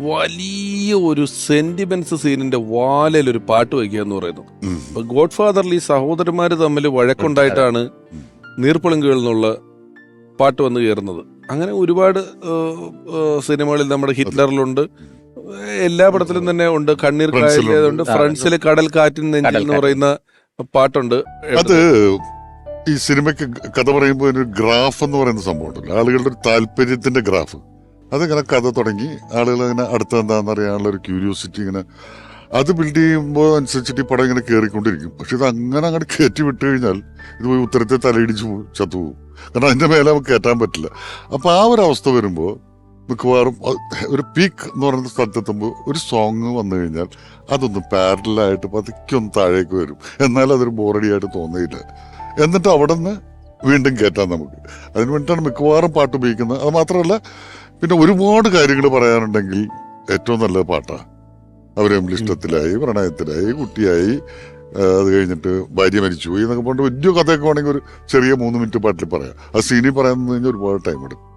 വലിയ ഒരു സെന്റിമെന്റ്സ് സീനിന്റെ വാലയിൽ ഒരു പാട്ട് വയ്ക്കുക എന്ന് പറയുന്നു. ഗോഡ് ഫാദറിൽ ഈ സഹോദരന്മാര് തമ്മിൽ വഴക്കുണ്ടായിട്ടാണ് നീർപ്പളുങ്കുകൾ എന്നുള്ള പാട്ട് വന്ന് കയറുന്നത്. അങ്ങനെ ഒരുപാട് സിനിമകളിൽ നമ്മുടെ ഹിറ്റ്ലറിലുണ്ട്, എല്ലാ പടത്തിലും തന്നെ ഉണ്ട്. കണ്ണീർ കായലുണ്ട്, ഫ്രണ്ട്സിൽ കടൽ കാറ്റിൻ നെഞ്ചിൽ എന്ന് പറയുന്ന പാട്ടുണ്ട്. അത് ഈ സിനിമയ്ക്ക് കഥ പറയുമ്പോൾ ഒരു ഗ്രാഫ് എന്ന് പറയുന്ന സംഭവം ഉണ്ടല്ലോ, ആളുകളുടെ ഒരു താല്പര്യത്തിന്റെ ഗ്രാഫ്. അതിങ്ങനെ കഥ തുടങ്ങി ആളുകൾ ഇങ്ങനെ അടുത്ത എന്താണെന്ന് അറിയാനുള്ള ഒരു ക്യൂരിയോസിറ്റി ഇങ്ങനെ അത് ബിൽഡ് ചെയ്യുമ്പോൾ അനുസരിച്ചിട്ട് ഈ പടം ഇങ്ങനെ കയറിക്കൊണ്ടിരിക്കും. പക്ഷെ ഇത് അങ്ങനെ അങ്ങോട്ട് കയറ്റി വിട്ട് കഴിഞ്ഞാൽ ഇത് പോയി ഉത്തരത്തെ തലയിടിച്ച് ചത്തുപോകും. കാരണം അതിന്റെ മേലെ നമുക്ക് കയറ്റാൻ പറ്റില്ല. അപ്പൊ ആ ഒരു അവസ്ഥ വരുമ്പോൾ മിക്കവാറും ഒരു പീക്ക് എന്ന് പറയുന്ന സ്ഥലത്തെത്തുമ്പോൾ ഒരു സോങ് വന്നു കഴിഞ്ഞാൽ അതൊന്ന് പാരലായിട്ട് പതുക്കൊന്ന് താഴേക്ക് വരും. എന്നാൽ അതൊരു ബോറടിയായിട്ട് തോന്നിയില്ല. എന്നിട്ട് അവിടെ നിന്ന് വീണ്ടും കയറ്റാം നമുക്ക്. അതിന് വേണ്ടിയിട്ടാണ് മിക്കവാറും പാട്ട് ഉപയോഗിക്കുന്നത്. അത് മാത്രമല്ല, പിന്നെ ഒരുപാട് കാര്യങ്ങൾ പറയാനുണ്ടെങ്കിൽ ഏറ്റവും നല്ല പാട്ടാണ്. അവർ തമ്മിൽ ഇഷ്ടത്തിലായി, പ്രണയത്തിലായി, കുട്ടിയായി, അത് കഴിഞ്ഞിട്ട് ഭാര്യ മരിച്ചുപോയി എന്നൊക്കെ പറഞ്ഞിട്ട് വലിയ കഥയൊക്കെ വേണമെങ്കിൽ ഒരു ചെറിയ 3 മിനിറ്റ് പാട്ടിൽ പറയാം. ആ സീനിൽ പറയാൻ കഴിഞ്ഞാൽ ഒരുപാട് ടൈം എടുക്കും.